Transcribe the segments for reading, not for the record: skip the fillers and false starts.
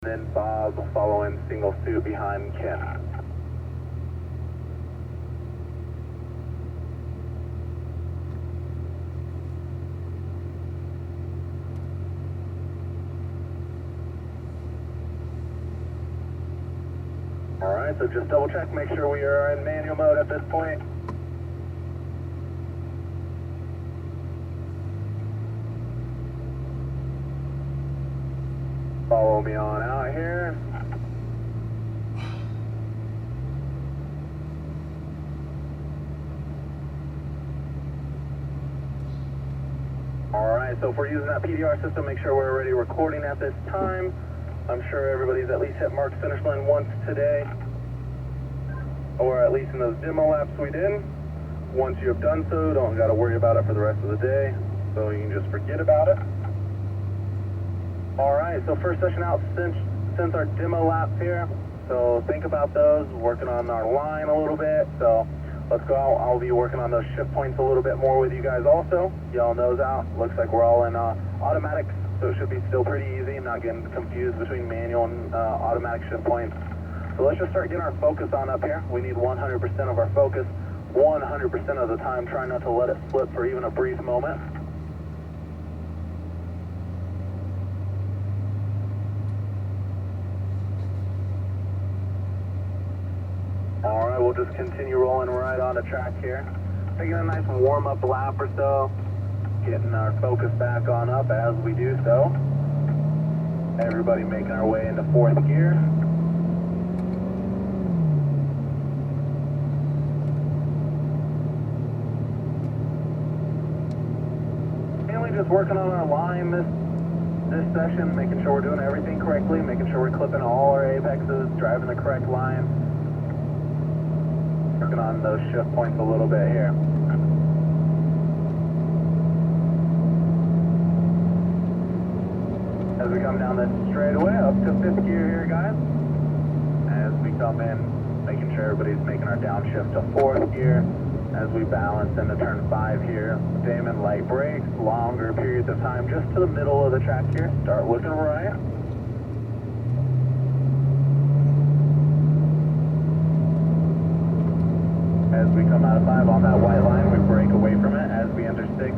Then Bob following single suit behind Ken. Alright, so just double check, make sure we are in manual mode at this point. Follow me on out here. Alright, so if we're using that PDR system, make sure we're already recording at this time. I'm sure everybody's at least hit Mark's finish line once today, or at least in those demo laps we did. Once you have done so, don't got to worry about it for the rest of the day, so you can just forget about it. Alright, so first session out since our demo laps here, so think about those, working on our line a little bit, so let's go out. I'll be working on those shift points a little bit more with you guys also. Yelling those out. Looks like we're all in automatics, so it should be still pretty easy. I'm not getting confused between manual and automatic shift points. So let's just start getting our focus on up here. We need 100% of our focus, 100% of the time. Try not to let it slip for even a brief moment. Alright, we'll just continue rolling right on the track here. Taking a nice warm-up lap or so. Getting our focus back on up as we do so. Everybody making our way into fourth gear. Mainly just working on our line this session, making sure we're doing everything correctly, making sure we're clipping all our apexes, driving the correct line. Working on those shift points a little bit here. As we come down this straightaway, up to fifth gear here, guys. As we come in, making sure everybody's making our downshift to fourth gear. As we balance into turn 5 here. Damon, light brakes, longer periods of time, just to the middle of the track here. Start looking right. As we come out of 5 on that white line, we break away from it. As we enter 6,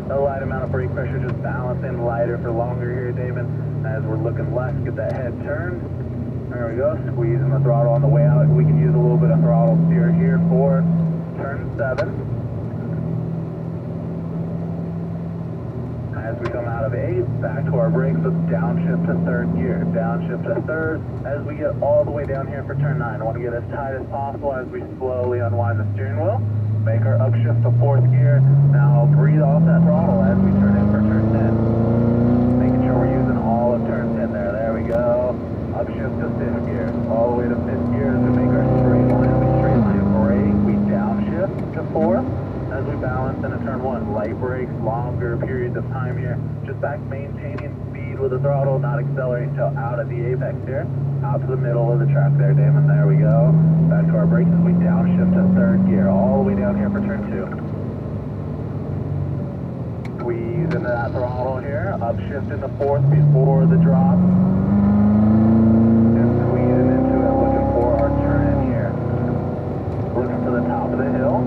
a light amount of brake pressure, just balancing lighter for longer here, Damon. As we're looking left, get that head turned. There we go, squeezing the throttle on the way out. We can use a little bit of throttle steer here for turn 7. As we come out of 8, back to our brakes with downshift to third gear. Downshift to third. As we get all the way down here for turn 9, I want to get as tight as possible as we slowly unwind the steering wheel. Make our upshift to fourth gear. Now breathe off that throttle as we turn in for turn 10. Making sure we're using all of turn 10 there. There we go. Upshift to fifth gear. All the way to fifth gear as we make our straight line. We straight line brake. We downshift to fourth. As we balance into turn 1, light brakes, longer periods of time here. Just back maintaining speed with the throttle, not accelerating until out at the apex here. Out to the middle of the track there, Damon. There we go. Back to our brakes as we downshift to third gear. All the way down here for turn 2. Squeeze into that throttle here. Upshift into fourth before the drop. Just squeezing into it, looking for our turn in here. Looking for the top of the hill.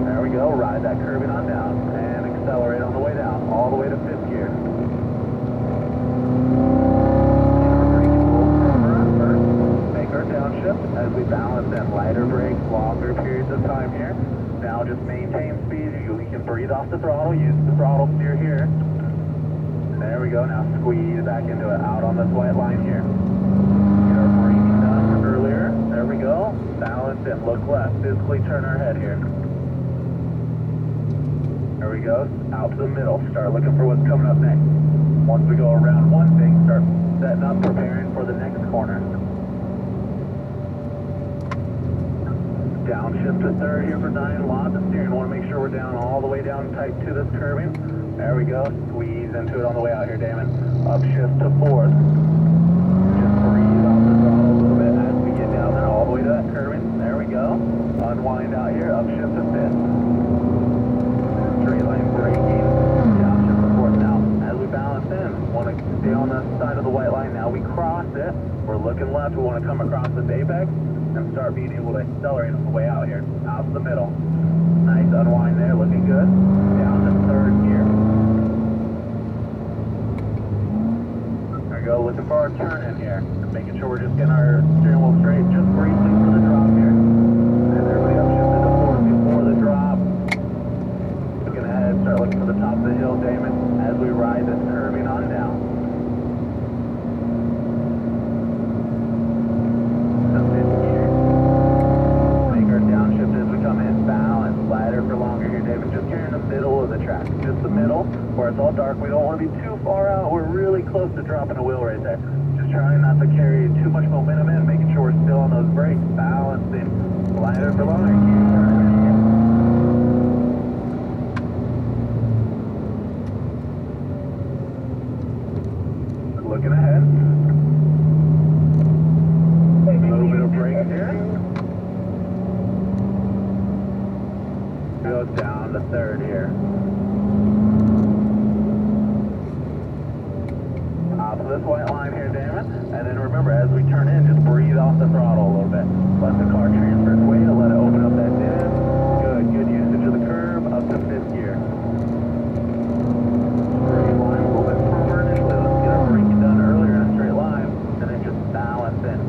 There we go, ride that curbing on down and accelerate on the way down, all the way to fifth gear. Make our downshift as we balance in lighter brakes, longer periods of time here. Now just maintain speed. You can breathe off the throttle, use the throttle steer here. There we go, now squeeze back into it, out on this white line here. Get our braking done earlier. There we go, balance in, look left, physically turn our head here. There we go, out to the middle, start looking for what's coming up next. Once we go around one thing, start setting up, preparing for the next corner. Downshift to third here for 9, lots of steering. Want to make sure we're down all the way down tight to this curbing. There we go, squeeze into it on the way out here, Damon. Upshift to fourth. Just breathe off the throttle a little bit as we get down there all the way to that curbing. There we go. Unwind out here, upshift to fifth. Straight line braking, downshift to fourth. Now, as we balance in, want to stay on the side of the white line now. We cross it, We're looking left. We want to come across this apex and start being able to accelerate on the way out here. Out to the middle. Nice unwind there, looking good. Down to third gear. There we go, looking for our turn in here. Making sure we're just getting our steering wheel straight, just briefly for the drop here. And everybody upshifted to fourth before the drop. Looking ahead, start looking for the top of the hill, Damon, as we ride this curving on down. To fifth gear. Make our downshift as we come in. Balance, ladder for longer here, David. Just here in the middle of the track. Just the middle, where it's all dark. We don't want to be too far out. We're really close to dropping a wheel right there. Just trying not to carry too much momentum in, making sure we're still on those brakes, balancing, ladder for longer. Keep turning in. Looking ahead. A little bit of brakes here. Go down to third here. Off of this white line here, Damon. And then remember, as we turn in, just breathe off the throttle a little bit. Let the car transfer its weight, let it open up that div. Good usage of the curb, up to fifth gear. Straight line, a little bit firmer initially. Let's get our braking done earlier in a straight line, and then just balance in.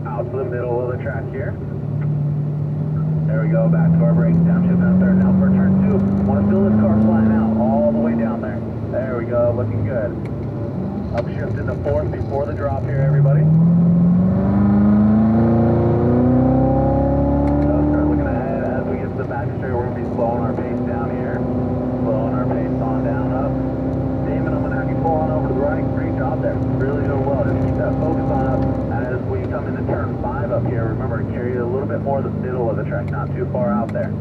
Out to the middle of the track here. There we go, back to our brakes, downshift down third. Now for turn two, want to fill this car flatten out all the way down there. There we go, looking good. Upshift into fourth before the drop here, everybody. So start looking ahead as we get to the back straight. We're going to be slowing our pace down here. Slowing our pace on down up. Damon, I'm going to have you pull on over to the right. Great job there. Really doing well. Just keep that focus on up as we come into turn 5 up here. Remember to carry it a little bit more the middle of the track, not too far out there.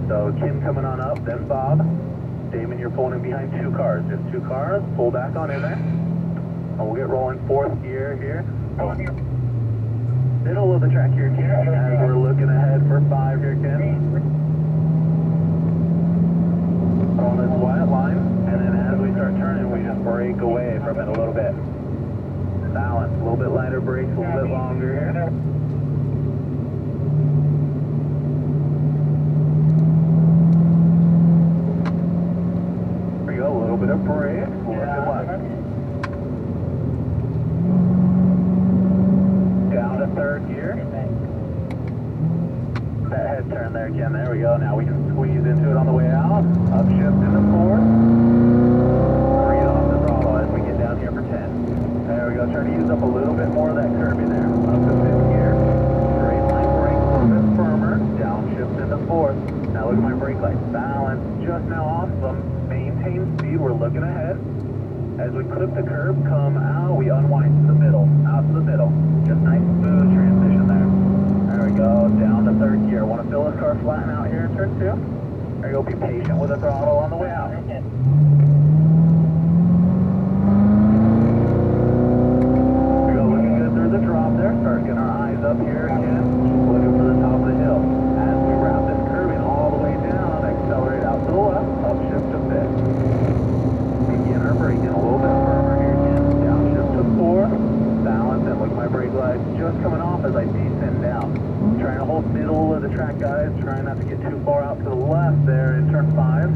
So Kim coming on up, then Bob. Damon, you're pulling in behind 2 cars. Just 2 cars. Pull back on in there. And we'll get rolling fourth gear here. Middle of the track here, Kim. As we're looking ahead for 5 here, Kim. On this white line. And then as we start turning, we just break away from it a little bit. Balance. A little bit lighter brakes, a little bit longer here. There we go. A little bit of brake. Look at left. Down to third gear. That head turn there, Ken. There we go. Now we can squeeze into it on the way out. Upshift into fourth. Breathe off the throttle as we get down here for 10. There we go. Try to use up a little bit more of that curb in there. Up to fifth gear. Straight line brake, a little bit firmer. Downshift into fourth. Now look at my brake lights. Balance just now off them. Maintain speed. We're looking ahead. As we clip the curb, come out, we unwind to the middle. Out to the middle. Just nice smooth transition there. There we go. Down to third gear. Want to fill this car flatten out here in turn 2? There you go. Be patient with the throttle on the way out. The drop there, start getting our eyes up here again, looking for the top of the hill. As we wrap this curving all the way down, accelerate out to the left, upshift to fifth. Begin our braking a little bit firmer here again, downshift to fourth, balance, and look at my brake lights just coming off as I descend down. Trying to hold middle of the track, guys, trying not to get too far out to the left there in turn 5.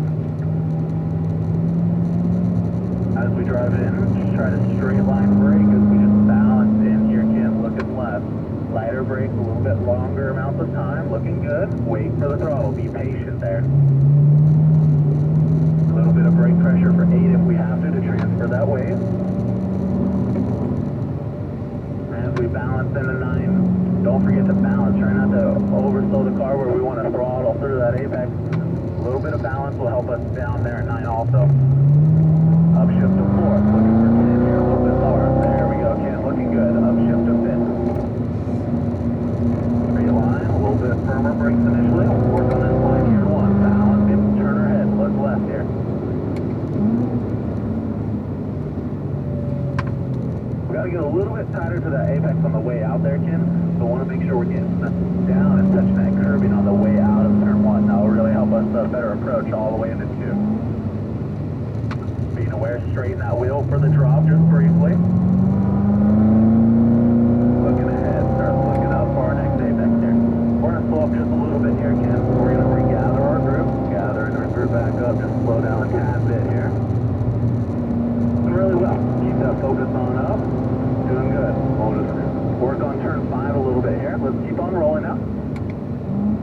As we drive in, just try to straight line brake as we just balance in here, Kim, looking left. Lighter brake, a little bit longer amounts of time, looking good. Wait for the throttle, be patient there. A little bit of brake pressure for 8 if we have to transfer that weight. As we balance into 9, don't forget to balance. Try not to overslow the car where we want to throttle through that apex. A little bit of balance will help us down there at 9 also. Upshift to fourth, looking for 10 here, a little bit lower. There we go, Ken, looking good. Upshift to fifth. Straight line, a little bit firmer brakes initially. We'll work on this line here in 1. Balance, turn our head, look left here. We got to get a little bit tighter to that apex on the way out there, Ken. So I want to make sure we're getting down and touching that curbing on the way out of turn 1. That will really help us better approach all the way into 2. Being anywhere. Straighten that wheel for the drop just briefly. Looking ahead, start looking up for our next apex here. We're going to slow up just a little bit here, Ken. We're going to regather our group. Gathering our group back up, just slow down a tad bit here. Doing really well. Keep that focus on up. Doing good. We'll just work on turn 5 a little bit here. Let's keep on rolling now.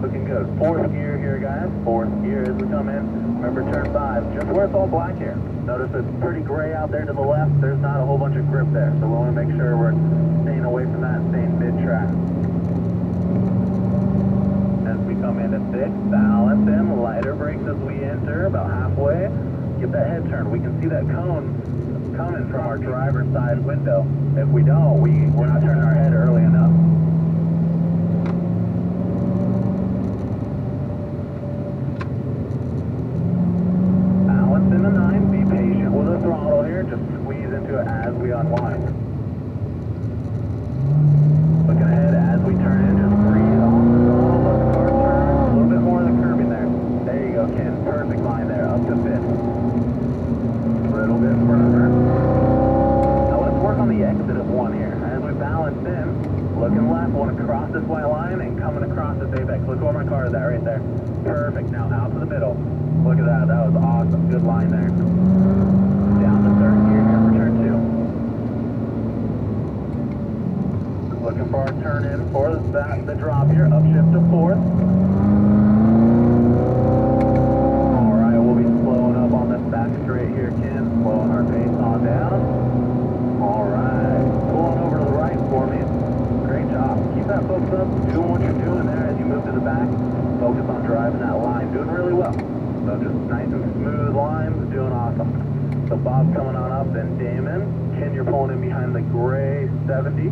Looking good. 4th gear here, guys. 4th gear as we come in. Remember turn 5, just where it's all black here. Notice it's pretty gray out there to the left. There's not a whole bunch of grip there. So we want to make sure we're staying away from that, staying mid-track. As we come into 6, balance in, lighter brakes as we enter, about halfway. Get that head turned. We can see that cone coming from our driver's side window. If we don't, we're not turning our head early enough. Balance in the 9, be patient with the throttle here, just squeeze into it as we unwind. Looking ahead as we turn in, just breathe off the throttle, let the car turn, a little bit more of the curbing there. There you go, Ken, perfect line there, up to 5th. A little bit further. Now let's work on the exit of 1 here. As we balance in, looking left, want to cross this white line and coming across this apex. Look where my car is at right there. Perfect, now out to the middle. Look at that, that was awesome, good line there. Down to 3rd gear here for turn 2. Looking for our turn in for the drop here, upshift to 4th. Alright, we'll be slowing up on this back straight here, Ken. Slowing our pace on down. Alright, pulling over to the right for me. Great job. Keep that focus up, doing what you're doing there as you move to the back. Focus on driving that line, doing really well. So just nice and smooth lines, doing awesome. So Bob's coming on up, then Damon. Ken, you're pulling in behind the gray 70.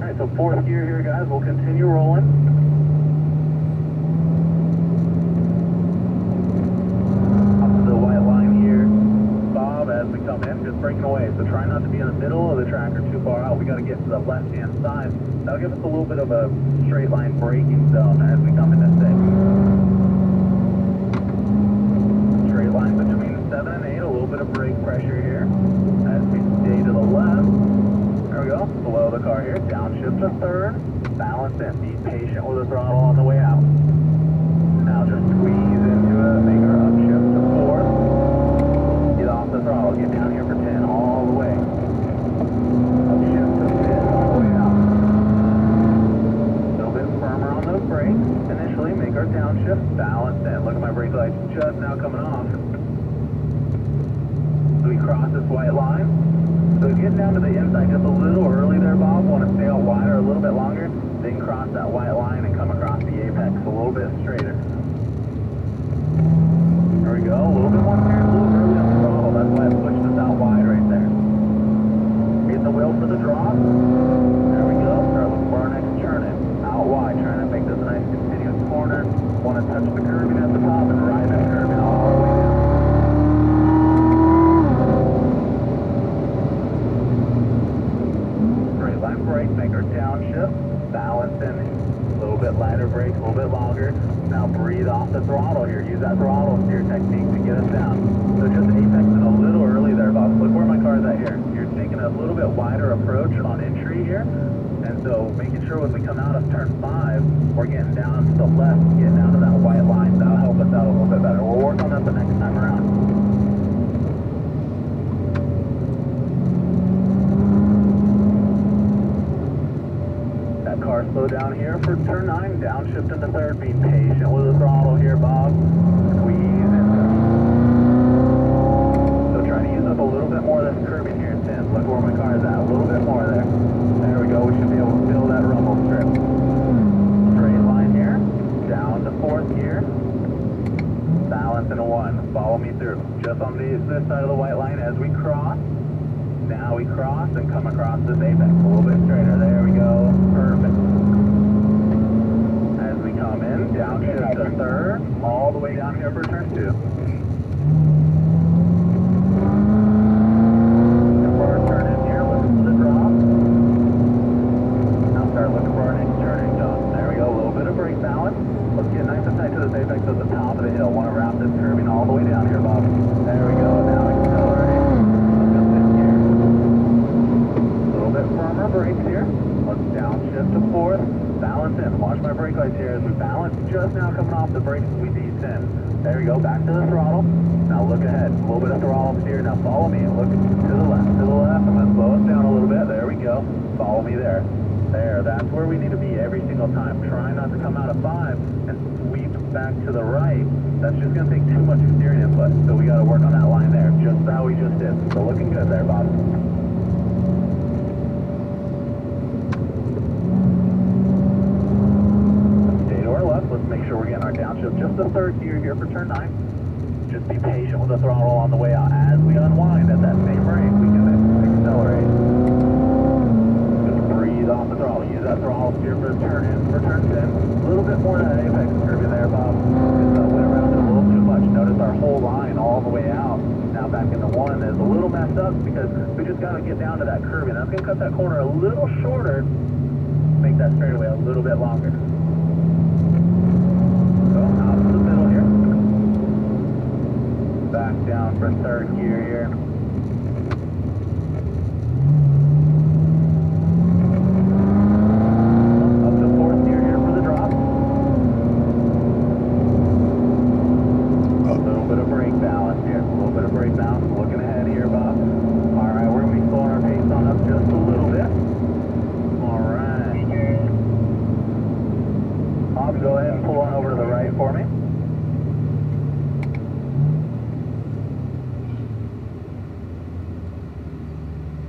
Alright, so 4th gear here, guys. We'll continue rolling. Up to the white line here. Bob, as we come in, just breaking away. So try not to be in the middle of the track or too far out. We got to get to the left-hand side. That'll give us a little bit of a straight line braking zone as we come into 6. Straight line between 7 and 8, a little bit of brake pressure here. As we stay to the left, there we go, below the car here, downshift to 3rd, balance in, be patient with the throttle on the way out. Now just squeeze into it, make our upshift to 4th, get off the throttle, get down here for 10, all the way. Upshift to 5th, all the way out. Firmer on those brakes. Initially, make our downshift, balance in. Look at my brake lights just now coming off. So we cross this white line. So getting down to the inside just a little early there, Bob. Want to stay out wider a little bit longer. Then cross that white line and come across the apex a little bit straighter. There we go. A little bit more clearance, a little early on the throttle. That's why I pushed us out wide right there. Get the wheel for the drop. There we go. Start looking for our next turn in. Out wide, trying to make this a nice continuous corner. Want to touch the curbing at the top and ride that curbing all the way down. Straight line brake, make our downshift, balance in, a little bit lighter brake, a little bit longer. Now breathe off the throttle here. Use that throttle steer technique to get us down. So just apexing a little early there, Bob. Look where my car's at here. You're taking a little bit wider approach on entry here. And so making sure when we come out of turn 5, we're getting down to the left, getting down to that white line. That'll help us out a little bit better. We'll work on that the next time around. That car slow down here for turn 9, downshift into 3rd, being patient with the throttle here, Bob. Squeeze into it. So try to use up a little bit more of this curbing here, Tim. Look where my car is at, a little bit more there. There we go, we should be able to fill that rumble strip. Straight line here, down to 4th gear, balance into 1, follow me through. Just on this side of the white line as we cross. Now we cross and come across this apex, a little bit straighter. There we go, perfect. As we come in, downshift to 3rd, all the way down here for turn 2. Let's get nice and tight to this apex at the top of the hill. Want to wrap this curbing all the way down. look ahead. A little bit of throttle steer. Now follow me. Look to the left. To the left. I'm going to slow us down a little bit. There we go. Follow me there. There. That's where we need to be every single time. Try not to come out of 5 and sweep back to the right. That's just going to take too much steering input. So we got to work on that line there. Just how we just did. So looking good there, Bob. Let's make sure we're getting our downshift. Just the third gear here for turn 9. Just be patient with the throttle on the way out. As we unwind at that same rate, we can accelerate. Just breathe off the throttle. Use that throttle steer for the turn in, for turn 10. A little bit more of that apex curve in there, Bob. Just went around it a little too much. Notice our whole line all the way out. Now back into 1 is a little messed up because we just got to get down to that curve. And that's going to cut that corner a little shorter. Make that straightaway a little bit longer. Out to the middle here. Back down for third gear here. Up to fourth gear here for the drop. A little bit of brake balance here. A little bit of brake balance. Looking ahead here, Bob. Alright, we're going to be slowing our pace on up just a little bit. Alright. Bob, go ahead and pull on over to the right for me.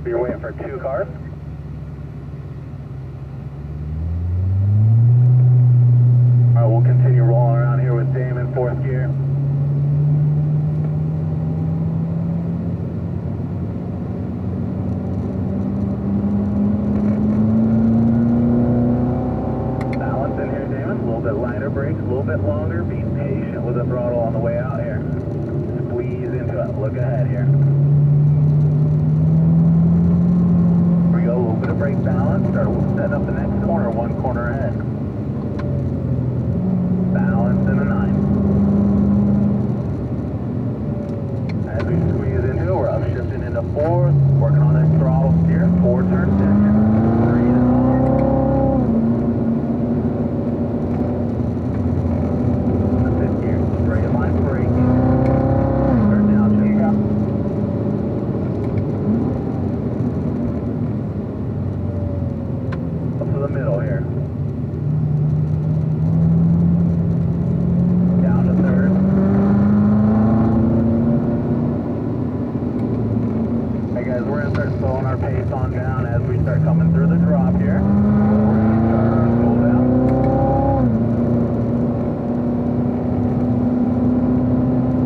You're waiting for 2 cars. Alright, we'll continue rolling around here with Dame in 4th gear. Balance in here, Damon. A little bit lighter brakes, a little bit longer. Be patient with the throttle on the way out here. Squeeze into it. Look ahead here. A little bit of brake balance. Start setting up the next corner, 1 corner ahead. Balance in a 9. As we squeeze into it, we're upshifting into 4th, working on that throttle steer. 4 turns in here. 3 is on. The 5th gear, straight line braking. Turn down, check it out. The middle here. Down to 3rd. Hey guys, we're going to start slowing our pace on down as we start coming through the drop here. We're going to start our cool down.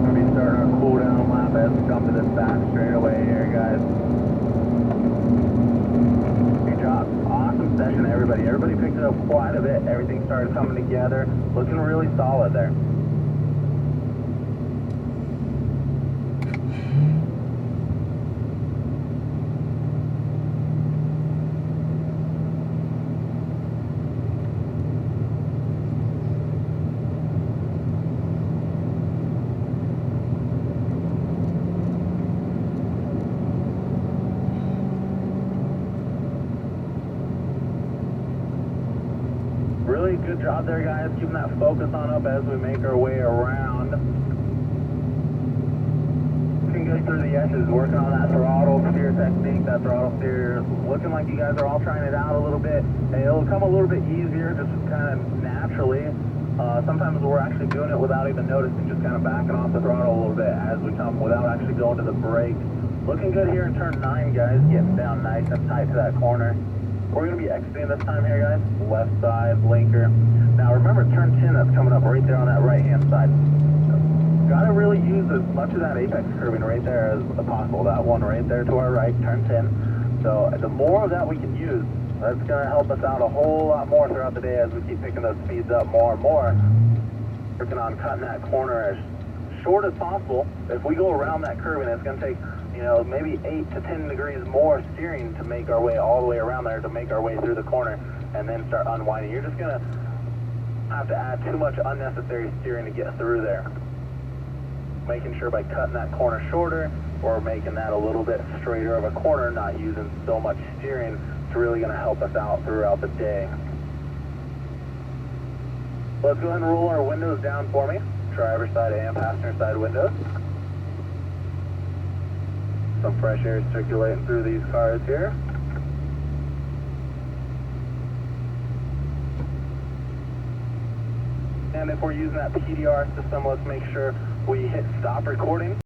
We're going to be starting our cool down lap as we come to this back straightaway here, guys. Awesome session, everybody. Everybody picked it up quite a bit. Everything started coming together. Looking really solid there. Really good job there, guys. Keeping that focus on up as we make our way around. Looking good through the edges, working on that throttle steer technique. That throttle steer looking like you guys are all trying it out a little bit. It'll come a little bit easier, just kind of naturally. Sometimes we're actually doing it without even noticing, just kind of backing off the throttle a little bit as we come without actually going to the brake. Looking good here in turn 9, guys. Getting down nice and tight to that corner. We're going to be exiting this time here, guys. Left side, blinker. Now remember, turn 10, that's coming up right there on that right-hand side. Got to really use as much of that apex curving right there as possible. That one right there to our right, turn 10. So the more of that we can use, that's going to help us out a whole lot more throughout the day as we keep picking those speeds up more and more. Working on cutting that corner as short as possible. If we go around that curve, and it's going to take, you know, maybe 8 to 10 degrees more steering to make our way all the way around there, to make our way through the corner, and then start unwinding. You're just going to have to add too much unnecessary steering to get through there. Making sure by cutting that corner shorter, or making that a little bit straighter of a corner, not using so much steering, it's really going to help us out throughout the day. Let's go ahead and roll our windows down for me. Driver's side and passenger side windows. Some fresh air circulating through these cars here. And if we're using that PDR system, let's make sure we hit stop recording.